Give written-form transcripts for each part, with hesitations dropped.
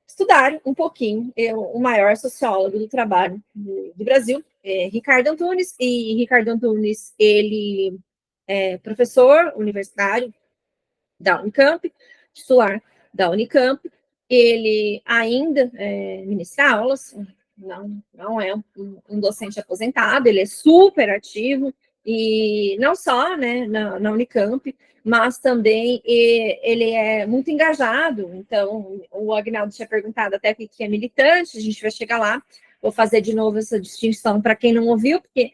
estudar um pouquinho o maior sociólogo do trabalho do Brasil, Ricardo Antunes. E Ricardo Antunes, ele é professor universitário da Unicamp, titular da Unicamp. Ele ainda ministra aulas, não é um docente aposentado, ele é super ativo, e não só, né, na Unicamp, mas também ele é muito engajado. Então, o Agnaldo tinha perguntado até o que é militante, a gente vai chegar lá. Vou fazer de novo essa distinção para quem não ouviu, porque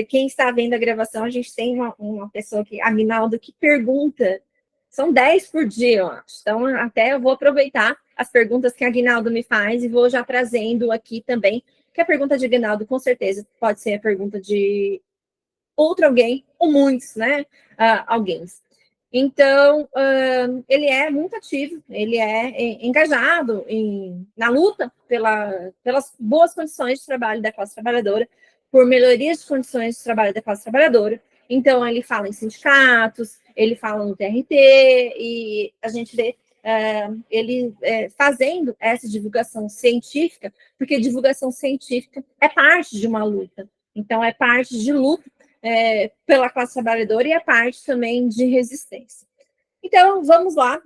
quem está vendo a gravação, a gente tem uma pessoa aqui, Agnaldo, que pergunta. São 10 por dia, eu acho. Então, até eu vou aproveitar as perguntas que a Aguinaldo me faz e vou já trazendo aqui também, que a pergunta de Aguinaldo, com certeza, pode ser a pergunta de outro alguém, ou muitos, né? Alguém. Então, ele é muito ativo, ele é engajado na luta pelas boas condições de trabalho da classe trabalhadora, por melhorias de condições de trabalho da classe trabalhadora. Então, ele fala em sindicatos, ele fala no TRT, e a gente vê ele fazendo essa divulgação científica, porque divulgação científica é parte de uma luta. Então, é parte de luta pela classe trabalhadora e é parte também de resistência. Então, vamos lá,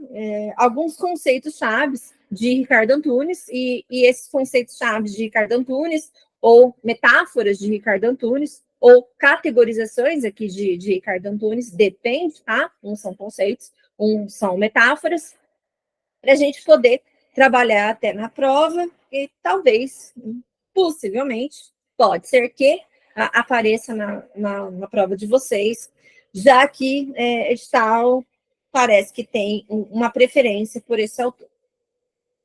alguns conceitos chaves de Ricardo Antunes, e esses conceitos chaves de Ricardo Antunes, ou metáforas de Ricardo Antunes, ou categorizações aqui de Ricardo Antunes, depende, tá? Uns são conceitos, uns são metáforas, para a gente poder trabalhar até na prova, e talvez, possivelmente, pode ser que apareça na prova de vocês, já que edital parece que tem uma preferência por esse autor.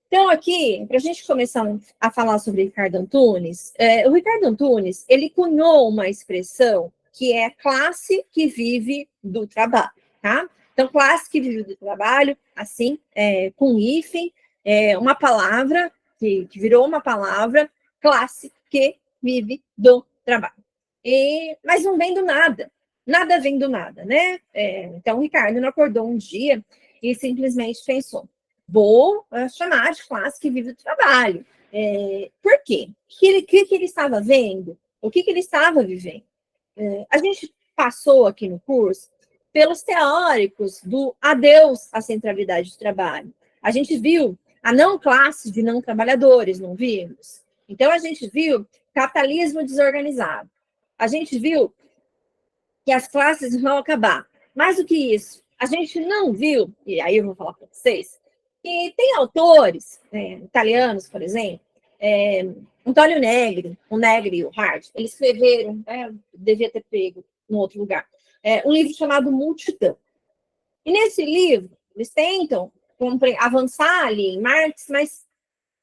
Então, aqui, para a gente começar a falar sobre Ricardo Antunes, o Ricardo Antunes, ele cunhou uma expressão que é classe que vive do trabalho, tá? Então, classe que vive do trabalho, assim, com hífen, uma palavra que virou uma palavra, classe que vive do trabalho. Mas não vem do nada, nada vem do nada, né? Então, o Ricardo não acordou um dia e simplesmente pensou, vou chamar de classe que vive do trabalho. Por quê? O que ele estava vendo? O que ele estava vivendo? A gente passou aqui no curso pelos teóricos do adeus à centralidade do trabalho. A gente viu a não classe de não trabalhadores, não vimos? Então, a gente viu capitalismo desorganizado. A gente viu que as classes vão acabar. Mais do que isso, a gente não viu, e aí eu vou falar para vocês, que tem autores italianos, por exemplo, Antônio Negri, o Negri e o Hart, eles escreveram, devia ter pego em outro lugar, um livro chamado Multidão. E nesse livro, eles tentam avançar ali em Marx, mas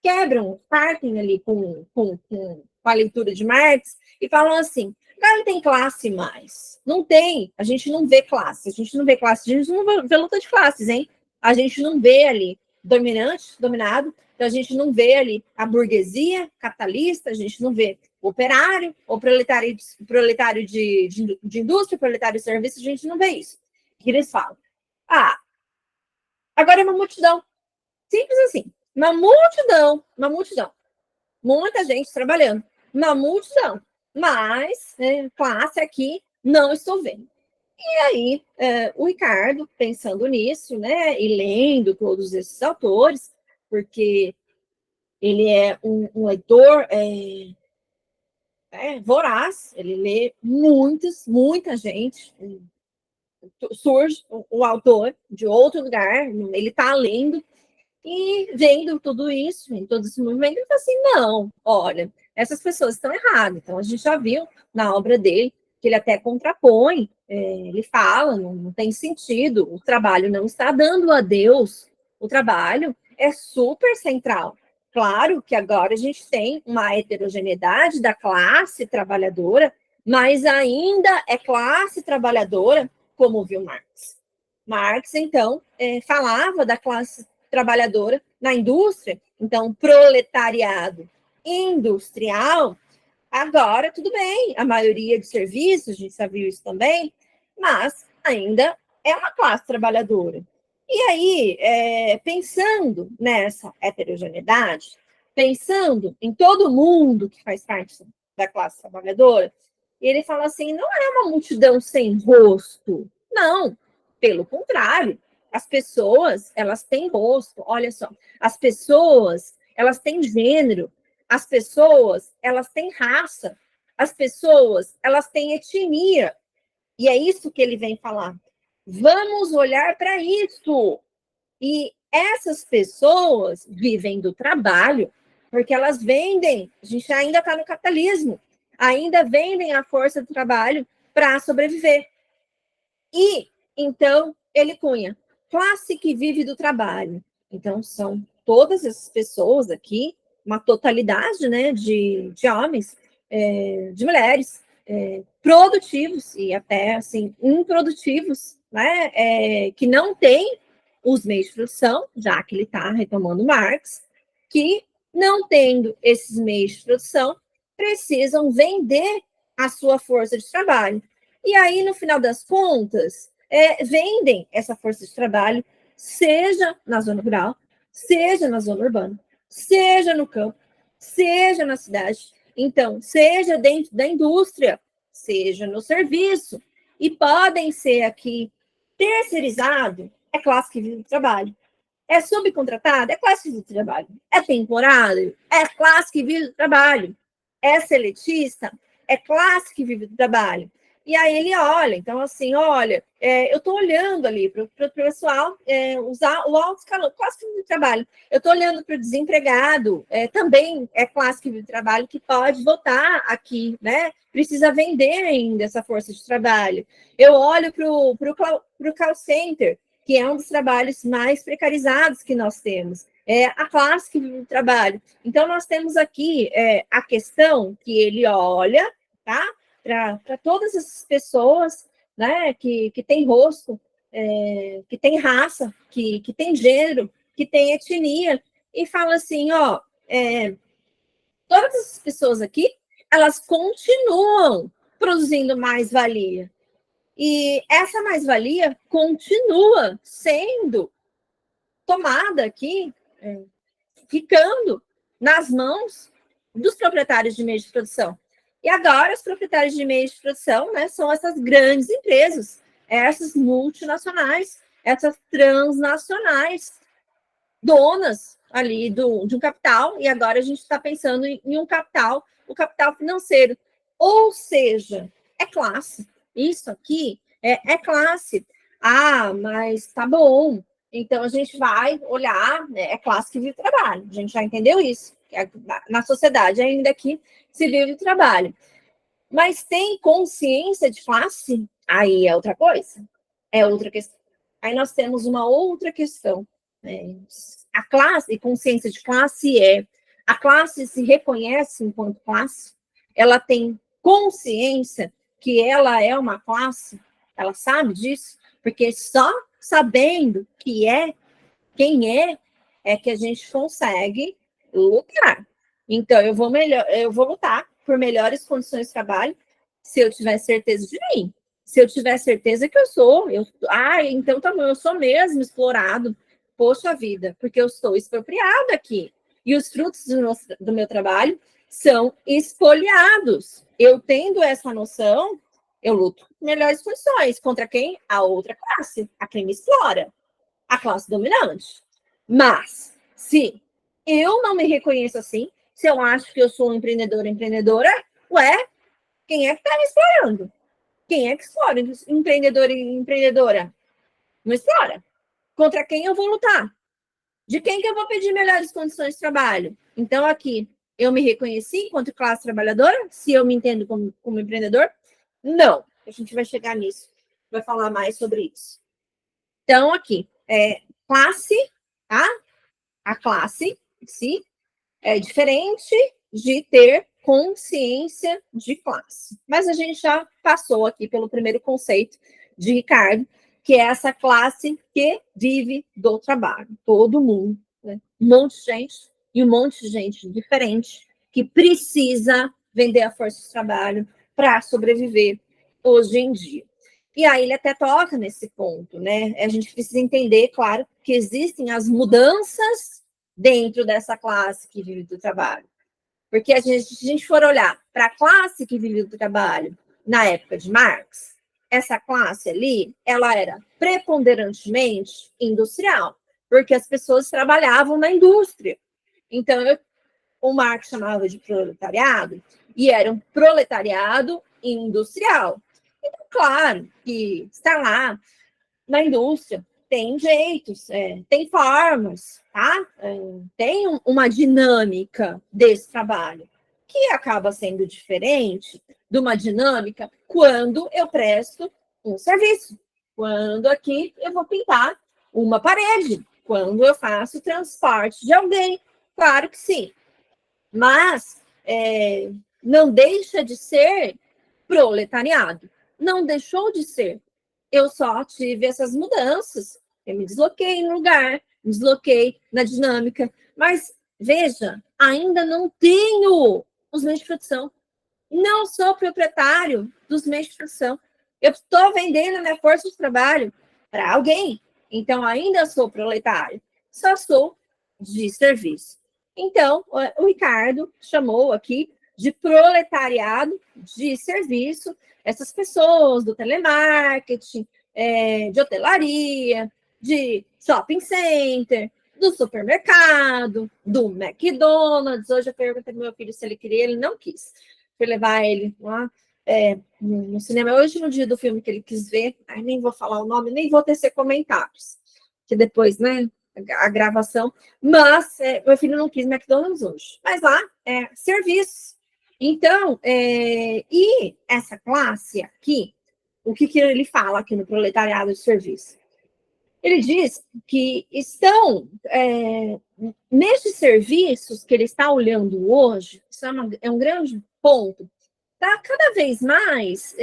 quebram, partem ali com a leitura de Marx e falam assim, não tem classe mais. Não tem, a gente não vê classe, a gente não vê vê luta de classes, hein? A gente não vê ali dominante, dominado, então a gente não vê ali a burguesia capitalista, a gente não vê o operário, ou proletário de indústria, proletário de serviço, a gente não vê isso. O que eles falam? Agora é uma multidão. Simples assim. Uma multidão. Muita gente trabalhando. Uma multidão. Mas, classe aqui, não estou vendo. E aí, o Ricardo, pensando nisso, né, e lendo todos esses autores, porque ele é um leitor voraz, ele lê muita gente. Surge o autor de outro lugar, ele está lendo, e vendo tudo isso, em todo esse movimento, ele fala assim, não, olha, essas pessoas estão erradas. Então, a gente já viu na obra dele, que ele até contrapõe, ele fala, não tem sentido, o trabalho não está dando a Deus, o trabalho é super central. Claro que agora a gente tem uma heterogeneidade da classe trabalhadora, mas ainda é classe trabalhadora, como viu Marx. Marx, então, falava da classe trabalhadora na indústria, então, proletariado industrial. Agora, tudo bem, a maioria de serviços, a gente já viu isso também, mas ainda é uma classe trabalhadora. E aí, pensando nessa heterogeneidade, pensando em todo mundo que faz parte da classe trabalhadora, ele fala assim, não é uma multidão sem rosto, não, pelo contrário, as pessoas, elas têm rosto, olha só, as pessoas, elas têm gênero, as pessoas, elas têm raça, as pessoas, elas têm etnia, e é isso que ele vem falar. Vamos olhar para isso. E essas pessoas vivem do trabalho, porque elas vendem, a gente ainda está no capitalismo, ainda vendem a força do trabalho para sobreviver. E, então, ele cunha, classe que vive do trabalho. Então, são todas essas pessoas aqui, uma totalidade, né, de homens, de mulheres, produtivos e até, assim, improdutivos, né, que não têm os meios de produção, já que ele está retomando Marx, que, não tendo esses meios de produção, precisam vender a sua força de trabalho. E aí, no final das contas, vendem essa força de trabalho, seja na zona rural, seja na zona urbana, seja no campo, seja na cidade. Então, seja dentro da indústria, seja no serviço. E podem ser aqui terceirizado, é classe que vive do trabalho. É subcontratado, é classe que vive do trabalho. É temporário, é classe que vive do trabalho. É seletista, é classe que vive do trabalho. E aí ele olha, então assim, olha, eu estou olhando ali para o pessoal usar o alto escalão, classe que vive do trabalho. Eu estou olhando para o desempregado, também é classe que vive do trabalho, que pode votar aqui, né? Precisa vender ainda essa força de trabalho. Eu olho para o call center, que é um dos trabalhos mais precarizados que nós temos. É a classe que vive do trabalho. Então, nós temos aqui a questão que ele olha, tá? Para todas essas pessoas, né, que têm rosto, que têm raça, que têm gênero, que têm etnia, e fala assim, ó, todas essas pessoas aqui, elas continuam produzindo mais-valia. E essa mais-valia continua sendo tomada aqui, ficando nas mãos dos proprietários de meios de produção. E agora, os proprietários de meios de produção, né, são essas grandes empresas, essas multinacionais, essas transnacionais, donas ali de um capital, e agora a gente está pensando em um capital, o capital financeiro. Ou seja, é classe. Isso aqui é classe. Ah, mas tá bom. Então a gente vai olhar, né, é classe que vive trabalho. A gente já entendeu isso. Na sociedade ainda que se vive trabalho. Mas tem consciência de classe? Aí é outra coisa. É outra questão. Aí nós temos uma outra questão. Né? A classe, consciência de classe a classe se reconhece enquanto classe, ela tem consciência que ela é uma classe, ela sabe disso, porque só sabendo que quem é que a gente consegue lutar. Então, eu vou lutar por melhores condições de trabalho se eu tiver certeza de mim. Se eu tiver certeza que então tá bom, eu sou mesmo explorado. Poxa vida, porque eu estou expropriada aqui. E os frutos do meu trabalho são espoliados. Eu tendo essa noção, eu luto por melhores condições. Contra quem? A outra classe, a quem me explora, a classe dominante. Mas, se eu não me reconheço assim, se eu acho que eu sou um empreendedora, ué, quem é que está me explorando? Quem é que explora empreendedor e empreendedora? Não explora. Contra quem eu vou lutar? De quem que eu vou pedir melhores condições de trabalho? Então, aqui, eu me reconheci enquanto classe trabalhadora? Se eu me entendo como empreendedor? Não. A gente vai chegar nisso. Vai falar mais sobre isso. Então, aqui, classe, tá? A classe em si é diferente de ter consciência de classe. Mas a gente já passou aqui pelo primeiro conceito de Ricardo, que é essa classe que vive do trabalho. Todo mundo, né? Um monte de gente e um monte de gente diferente que precisa vender a força de trabalho para sobreviver hoje em dia. E aí ele até toca nesse ponto, né? A gente precisa entender, claro, que existem as mudanças dentro dessa classe que vive do trabalho. Porque se a gente for olhar para a classe que vive do trabalho na época de Marx, essa classe ali, ela era preponderantemente industrial, porque as pessoas trabalhavam na indústria. Então, o Marx chamava de proletariado, e era um proletariado industrial. Então, claro que está lá na indústria tem jeitos, tem formas, tá? Tem uma dinâmica desse trabalho que acaba sendo diferente de uma dinâmica quando eu presto um serviço, quando aqui eu vou pintar uma parede, quando eu faço transporte de alguém, claro que sim, mas não deixa de ser proletariado, não deixou de ser. Eu só tive essas mudanças, eu me desloquei no lugar, me desloquei na dinâmica, mas veja, ainda não tenho os meios de produção, não sou proprietário dos meios de produção, eu estou vendendo a minha força de trabalho para alguém, então ainda sou proletário, só sou de serviço. Então, o Ricardo chamou aqui de proletariado de serviço essas pessoas do telemarketing, de hotelaria, de shopping center, do supermercado, do McDonald's. Hoje eu perguntei pro meu filho se ele queria, ele não quis. Fui levar ele lá no cinema hoje, no dia do filme que ele quis ver. Aí nem vou falar o nome, nem vou tecer comentários, que depois, né, a gravação. Mas meu filho não quis McDonald's hoje. Mas lá é serviço. Então, e essa classe aqui, o que ele fala aqui no proletariado de serviço? Ele diz que estão, nesses serviços que ele está olhando hoje, isso é um grande ponto, está cada vez mais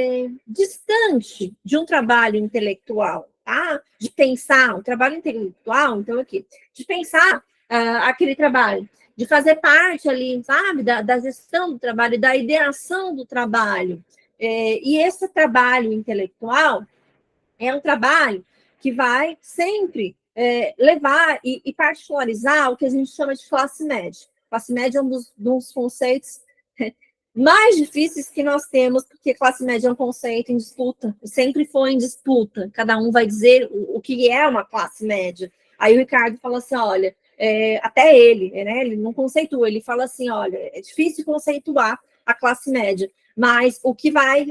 distante de um trabalho intelectual, tá? De pensar, o trabalho intelectual, então aqui, de pensar aquele trabalho, de fazer parte ali, sabe, da gestão do trabalho, da ideação do trabalho. E esse trabalho intelectual é um trabalho que vai sempre levar e particularizar o que a gente chama de classe média. Classe média é um dos conceitos mais difíceis que nós temos, porque classe média é um conceito em disputa, sempre foi em disputa, cada um vai dizer o que é uma classe média. Aí o Ricardo fala assim, olha, até ele, né, ele não conceitua, ele fala assim, olha, é difícil conceituar a classe média, mas o que vai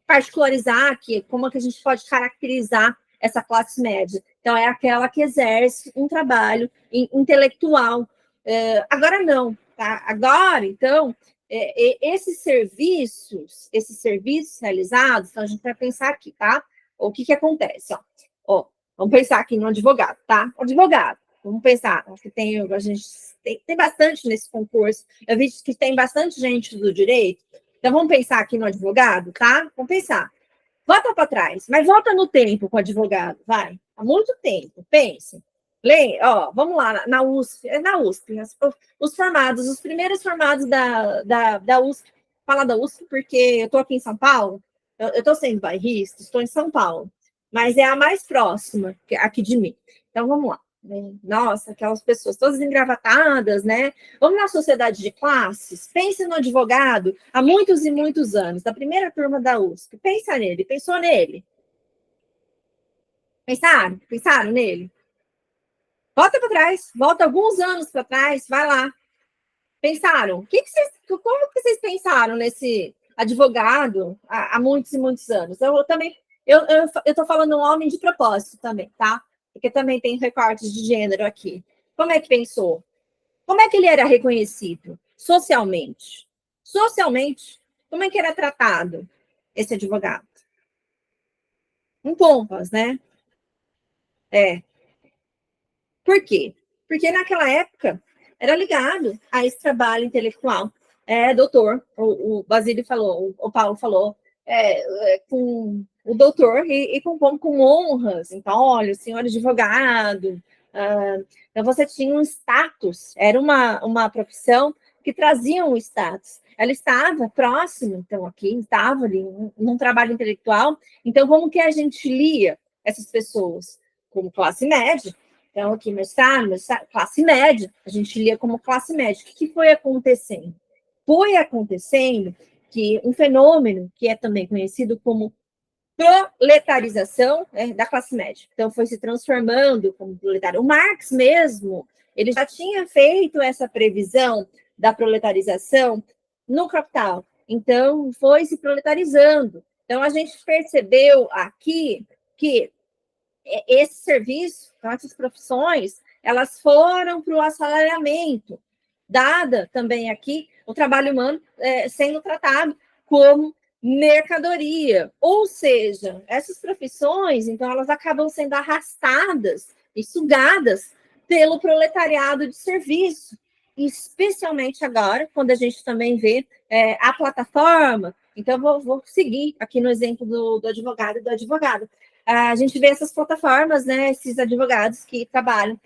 particularizar aqui, como é que a gente pode caracterizar essa classe média? Então, é aquela que exerce um trabalho intelectual. Agora não, tá? Agora, então, esses serviços realizados, então a gente vai pensar aqui, tá? O que acontece, ó, vamos pensar aqui no advogado, tá? O advogado, vamos pensar, acho que a gente tem bastante nesse concurso, eu vi que tem bastante gente do direito, então vamos pensar aqui no advogado, tá? Vamos pensar. Volta para trás, mas volta no tempo com o advogado, vai. Há muito tempo, pense. Vamos lá, na USP, os formados, os primeiros formados da USP, fala da USP porque eu estou aqui em São Paulo, eu estou sendo bairrista, estou em São Paulo, mas é a mais próxima aqui de mim. Então, vamos lá. Nossa, aquelas pessoas todas engravatadas, né? Vamos na sociedade de classes, pense no advogado há muitos e muitos anos, da primeira turma da USP, pensa nele, pensou nele? Pensaram nele? Volta para trás, volta alguns anos para trás, vai lá. Pensaram? Como que vocês pensaram nesse advogado há muitos e muitos anos? Eu também, eu estou falando um homem de propósito também, tá? Porque também tem recortes de gênero aqui. Como é que pensou? Como é que ele era reconhecido socialmente? Socialmente, como é que era tratado esse advogado? Com pompas, né? Por quê? Porque naquela época era ligado a esse trabalho intelectual. Doutor, o Basílio falou, o Paulo falou, com o doutor e com honras. Então, olha, o senhor advogado. Então, você tinha um status, era uma profissão que traziam o status. Ela estava próxima, então, aqui, estava ali num trabalho intelectual. Então, como que a gente lia essas pessoas? Como classe média. Então, aqui, mestrado, classe média. A gente lia como classe média. O que foi acontecendo? Foi acontecendo que um fenômeno que é também conhecido como proletarização, né, da classe média. Então, foi se transformando como proletário. O Marx mesmo, ele já tinha feito essa previsão da proletarização no Capital. Então, foi se proletarizando. Então, a gente percebeu aqui que esse serviço, então, essas profissões, elas foram para o assalariamento, dada também aqui o trabalho humano sendo tratado como mercadoria, ou seja, essas profissões, então, elas acabam sendo arrastadas e sugadas pelo proletariado de serviço, especialmente agora, quando a gente também vê a plataforma. Então, vou seguir aqui no exemplo do advogado e do advogado. A gente vê essas plataformas, né, esses advogados que trabalham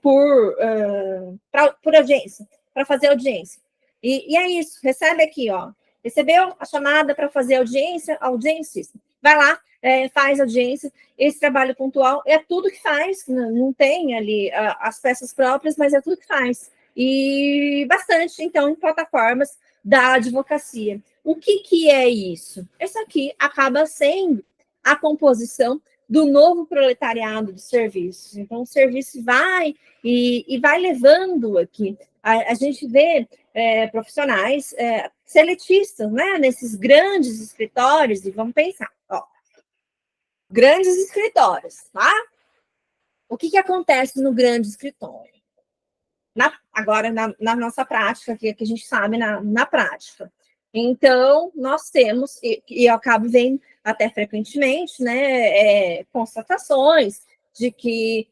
por audiência, para fazer audiência. E é isso, recebe aqui, ó. Recebeu a chamada para fazer audiência, vai lá, faz audiência, esse trabalho pontual é tudo que faz, não tem ali as peças próprias, mas é tudo que faz. E bastante, então, em plataformas da advocacia. O que é isso? Isso aqui acaba sendo a composição do novo proletariado de serviços. Então, o serviço vai e vai levando aqui. A gente vê profissionais seletistas, né, nesses grandes escritórios, e vamos pensar, ó, grandes escritórios, tá? O que acontece no grande escritório? Agora, na nossa prática, que a gente sabe na prática. Então, nós temos, e eu acabo vendo até frequentemente, né, constatações de que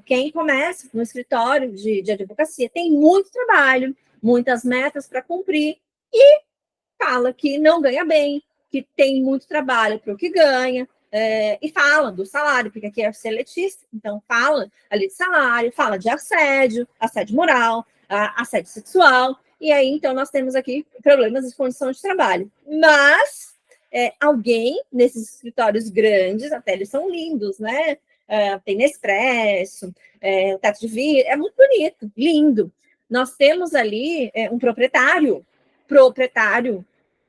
quem começa no escritório de advocacia tem muito trabalho, muitas metas para cumprir, e fala que não ganha bem, que tem muito trabalho para o que ganha, e fala do salário, porque aqui é seletista, então fala ali de salário, fala de assédio moral, assédio sexual, e aí então nós temos aqui problemas de condição de trabalho. Mas alguém nesses escritórios grandes, até eles são lindos, né? Tem Nespresso, o teto de vidro, é muito bonito, lindo. Nós temos ali um proprietário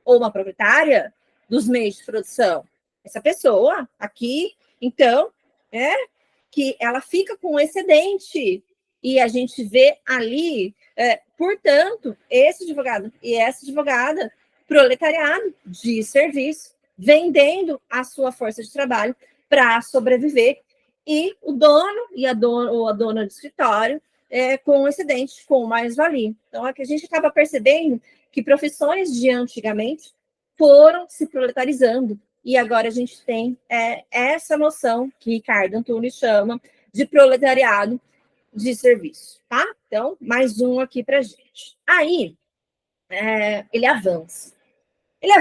ou uma proprietária dos meios de produção. Essa pessoa aqui, então, que ela fica com excedente e a gente vê ali, portanto, esse advogado e essa advogada, proletariado de serviço, vendendo a sua força de trabalho para sobreviver, e o dono e a dona do escritório com excedente, com mais-valia. Então, aqui a gente acaba percebendo que profissões de antigamente foram se proletarizando, e agora a gente tem essa noção que Ricardo Antunes chama de proletariado de serviço, tá? Então, mais um aqui para a gente. Aí, ele avança. Ele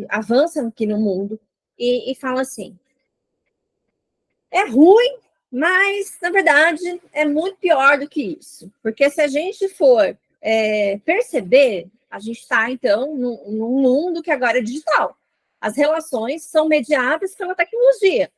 avança aqui no mundo e fala assim, é ruim, mas, na verdade, é muito pior do que isso. Porque se a gente for perceber, a gente está, então, num mundo que agora é digital. As relações são mediadas pela tecnologia.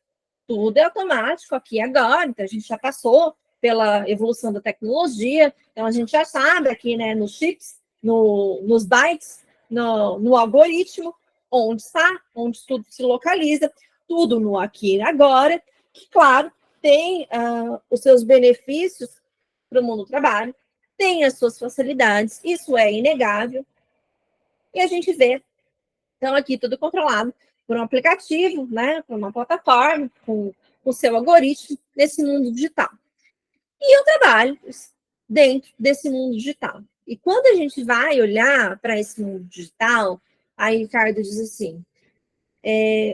Tudo é automático aqui agora, então a gente já passou pela evolução da tecnologia, então a gente já sabe aqui, né, nos chips, nos bytes, no algoritmo, onde está, onde tudo se localiza, tudo no aqui e agora, que, claro, tem os seus benefícios para o mundo do trabalho, tem as suas facilidades, isso é inegável, e a gente vê, então, aqui tudo controlado por um aplicativo, né, por uma plataforma, com o seu algoritmo, nesse mundo digital. E eu trabalho dentro desse mundo digital. E quando a gente vai olhar para esse mundo digital, aí Ricardo diz assim,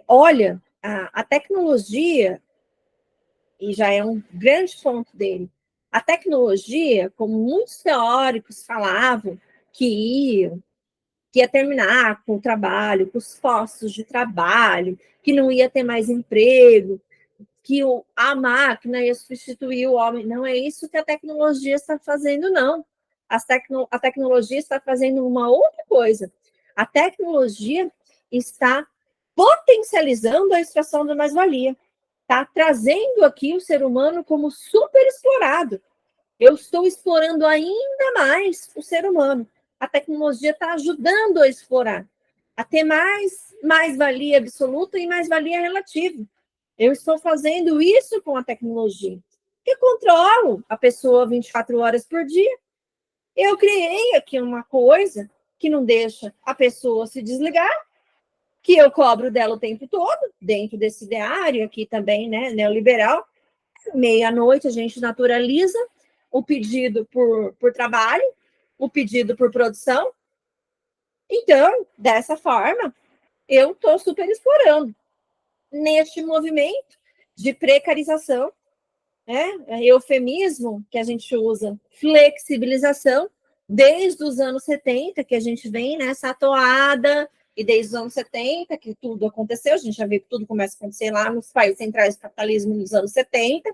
olha, a tecnologia, e já é um grande ponto dele, a tecnologia, como muitos teóricos falavam, que ia terminar com o trabalho, com os postos de trabalho, que não ia ter mais emprego, que a máquina ia substituir o homem. Não é isso que a tecnologia está fazendo, não. A tecnologia está fazendo uma outra coisa. A tecnologia está potencializando a extração da mais-valia. Está trazendo aqui o ser humano como super explorado. Eu estou explorando ainda mais o ser humano. A tecnologia está ajudando a explorar, a ter mais-valia absoluta e mais-valia relativa. Eu estou fazendo isso com a tecnologia. Eu controlo a pessoa 24 horas por dia. Eu criei aqui uma coisa que não deixa a pessoa se desligar, que eu cobro dela o tempo todo, dentro desse ideário aqui também, né, neoliberal. Meia-noite a gente naturaliza o pedido por trabalho, o pedido por produção. Então, dessa forma, eu estou super explorando neste movimento de precarização, né? Eufemismo que a gente usa, flexibilização, desde os anos 70, que a gente vem nessa toada, e desde os anos 70, que tudo aconteceu, a gente já viu que tudo começa a acontecer lá nos países centrais do capitalismo nos anos 70,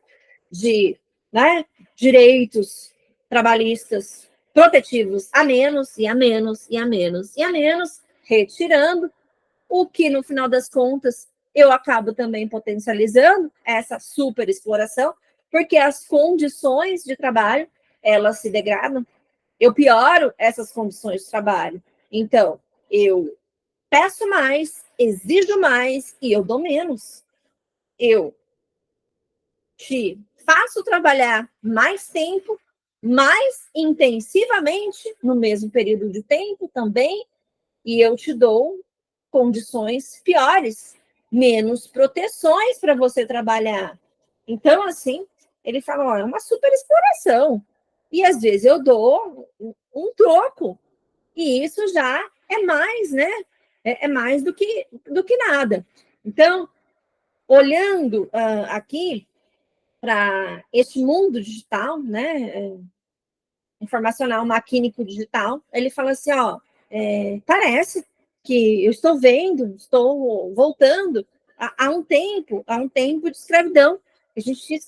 de, né, direitos trabalhistas protetivos a menos, e a menos, e a menos, e a menos, retirando, o que, no final das contas, eu acabo também potencializando essa superexploração, porque as condições de trabalho, elas se degradam. Eu pioro essas condições de trabalho. Então, eu peço mais, exijo mais e eu dou menos. Eu te faço trabalhar mais tempo, mais intensivamente, no mesmo período de tempo também, e eu te dou condições piores, menos proteções para você trabalhar. Então, assim, ele fala, ó, é uma super exploração. E às vezes eu dou um troco. E isso já é mais, né? É mais do que nada. Então, olhando aqui para este mundo digital, né? Informacional maquínico digital, ele fala assim, ó, parece que eu estou vendo, estou voltando a um tempo de escravidão. A gente tinha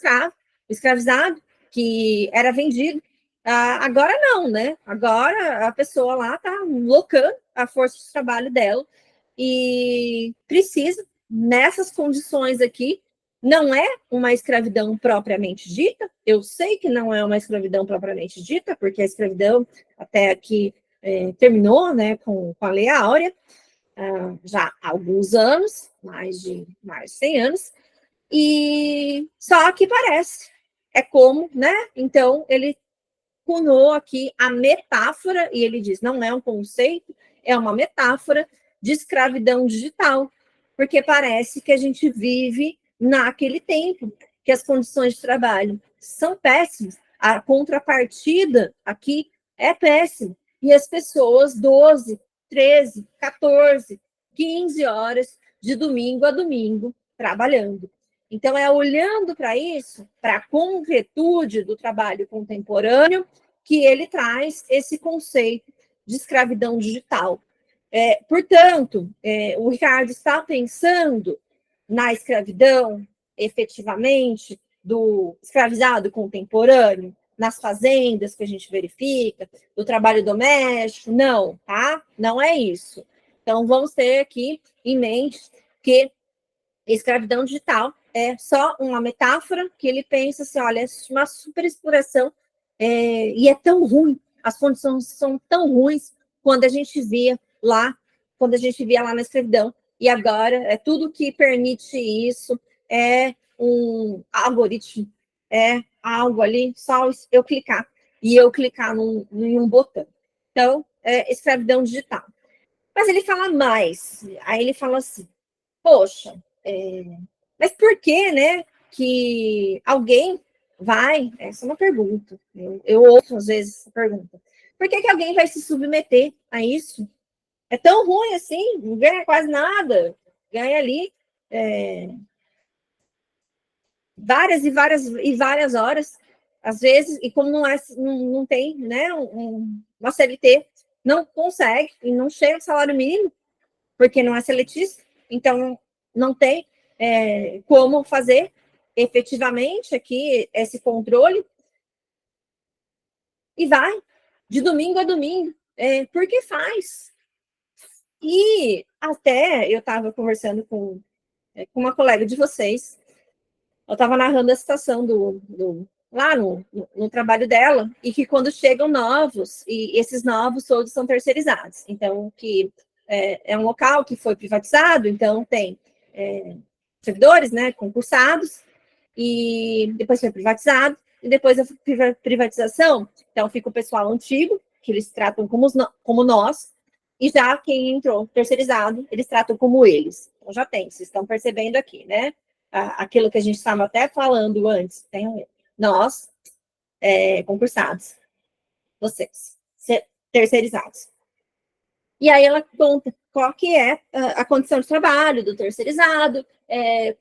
escravizado, que era vendido. Agora não, né? Agora a pessoa lá está locando a força de trabalho dela e precisa, nessas condições aqui, não é uma escravidão propriamente dita, eu sei que não é uma escravidão propriamente dita, porque a escravidão até aqui terminou, né, com a Lei Áurea, já há alguns anos, mais de 100 anos, e só que parece, é como, né, então ele cunhou aqui a metáfora, e ele diz, não é um conceito, é uma metáfora de escravidão digital, porque parece que a gente vive naquele tempo, que as condições de trabalho são péssimas, a contrapartida aqui é péssima, e as pessoas 12, 13, 14, 15 horas de domingo a domingo trabalhando. Então, é olhando para isso, para a concretude do trabalho contemporâneo, que ele traz esse conceito de escravidão digital. Portanto, o Ricardo está pensando na escravidão, efetivamente, do escravizado contemporâneo, nas fazendas que a gente verifica, do trabalho doméstico, não, tá? Não é isso. Então, vamos ter aqui em mente que escravidão digital é só uma metáfora que ele pensa assim, olha, é uma superexploração e é tão ruim, as condições são tão ruins quando a gente via lá na escravidão, e agora é tudo que permite isso é um algoritmo, é algo ali, só eu clicar, e eu clicar em um botão. Então, escravidão digital. Mas ele fala mais, aí ele fala assim, poxa, mas por que, né, que alguém vai... Essa é uma pergunta. Eu ouço, às vezes, essa pergunta. Por que alguém vai se submeter a isso? É tão ruim assim, não ganha quase nada. Ganha ali várias e várias e várias horas, às vezes, e como não tem, né, uma CLT, não consegue, e não chega ao salário mínimo, porque não é seletista, então não tem como fazer efetivamente aqui esse controle, e vai. de domingo a domingo, porque faz. E até eu estava conversando com uma colega de vocês, eu estava narrando a situação lá no trabalho dela, e que quando chegam novos, e esses novos todos são terceirizados, então que é um local que foi privatizado, então tem servidores, né, concursados, e depois foi privatizado, e depois da privatização, então fica o pessoal antigo, que eles tratam como nós, e já quem entrou terceirizado, eles tratam como eles. Então já tem, vocês estão percebendo aqui, né? Aquilo que a gente estava até falando antes, tem nós, concursados, vocês, terceirizados. E aí ela conta qual que é a condição de trabalho do terceirizado,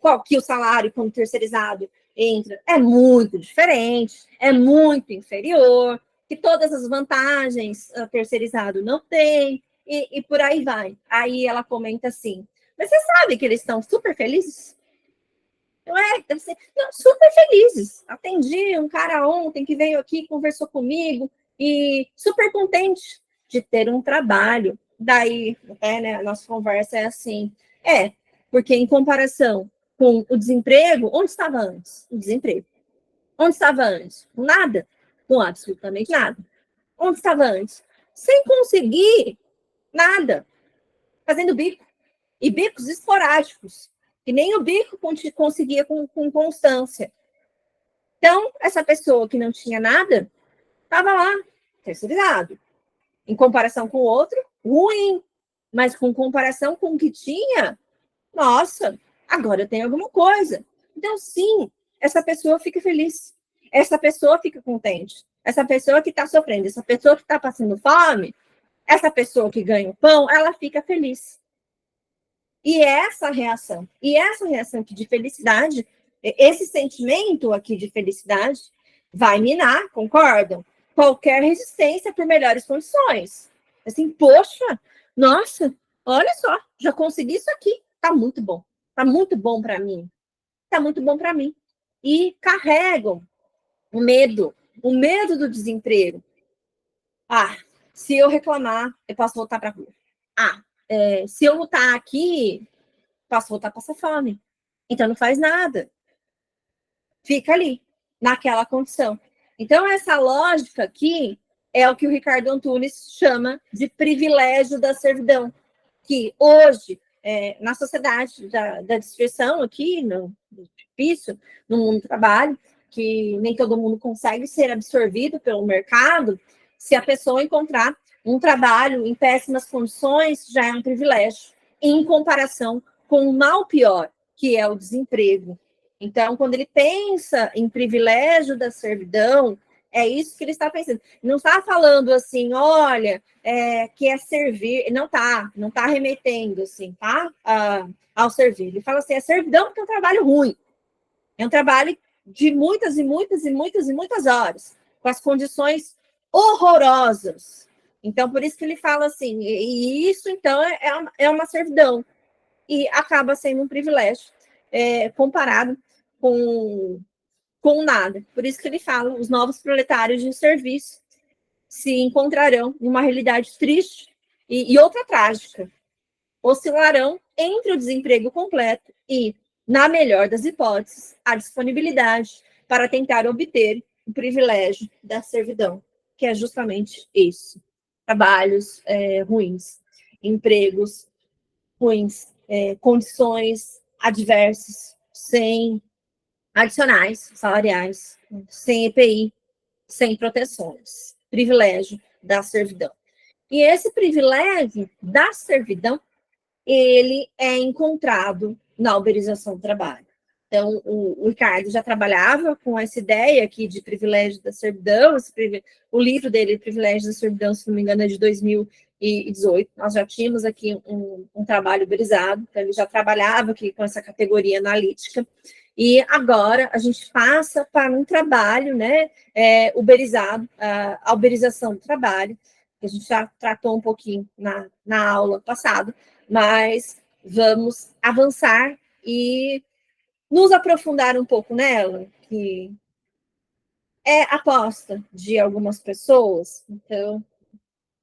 qual que o salário como terceirizado entra. É muito diferente, é muito inferior, que todas as vantagens o terceirizado não tem, e por aí vai. Aí ela comenta assim, mas você sabe que eles estão super felizes? Não é? Não, super felizes. Atendi um cara ontem que veio aqui, conversou comigo, e super contente de ter um trabalho. Daí, né, a nossa conversa é assim, porque em comparação com o desemprego, onde estava antes? O desemprego. Onde estava antes? Com nada? Com absolutamente nada. Onde estava antes? Sem conseguir nada, fazendo bico. E bicos esporádicos, que nem o bico conseguia com constância. Então, essa pessoa que não tinha nada, estava lá, terceirizado. Em comparação com o outro, ruim. Mas com comparação com o que tinha, nossa, agora eu tenho alguma coisa. Então, sim, essa pessoa fica feliz. Essa pessoa fica contente. Essa pessoa que está sofrendo, essa pessoa que está passando fome, essa pessoa que ganha o pão, ela fica feliz. E essa reação aqui de felicidade, esse sentimento aqui de felicidade vai minar, concordam? Qualquer resistência por melhores condições. Assim, poxa, nossa, olha só, já consegui isso aqui, tá muito bom para mim, tá muito bom para mim. E carregam o medo do desemprego. Ah, se eu reclamar, eu posso voltar para a rua. Se eu lutar aqui, posso voltar a passar fome. Então não faz nada. Fica ali, naquela condição. Então, essa lógica aqui é o que o Ricardo Antunes chama de privilégio da servidão, que hoje, na sociedade da dispersão aqui, no difícil, no mundo do trabalho, que nem todo mundo consegue ser absorvido pelo mercado, se a pessoa encontrar um trabalho em péssimas condições, já é um privilégio, em comparação com o mal pior, que é o desemprego. Então, quando ele pensa em privilégio da servidão, é isso que ele está pensando. Não está falando assim, olha, que é servir, não está remetendo assim, tá? Ao servir. Ele fala assim, é servidão porque é um trabalho ruim. É um trabalho de muitas e muitas e muitas e muitas horas, com as condições horrorosas. Então, por isso que ele fala assim, e isso, então, é uma servidão. E acaba sendo um privilégio comparado com nada. Por isso que ele fala, os novos proletários de serviço se encontrarão em uma realidade triste e outra trágica. Oscilarão entre o desemprego completo e, na melhor das hipóteses, a disponibilidade para tentar obter o privilégio da servidão, que é justamente isso. Trabalhos ruins, empregos ruins, condições adversas, sem adicionais salariais, sem EPI, sem proteções. Privilégio da servidão. E esse privilégio da servidão, ele é encontrado na uberização do trabalho. Então, o Ricardo já trabalhava com essa ideia aqui de privilégio da servidão, o livro dele, Privilégio da Servidão, se não me engano, é de 2018. Nós já tínhamos aqui um trabalho uberizado, então ele já trabalhava aqui com essa categoria analítica. E agora a gente passa para um trabalho, né, uberizado, a uberização do trabalho, que a gente já tratou um pouquinho na aula passada, mas vamos avançar e nos aprofundar um pouco nela, que é aposta de algumas pessoas, então,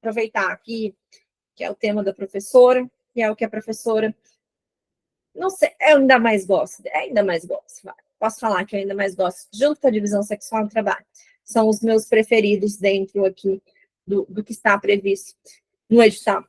aproveitar aqui, que é o tema da professora, que é o que a professora, não sei, eu ainda mais gosto, vai. Posso falar que eu ainda mais gosto, junto com a divisão sexual do trabalho. São os meus preferidos dentro aqui do que está previsto no edital.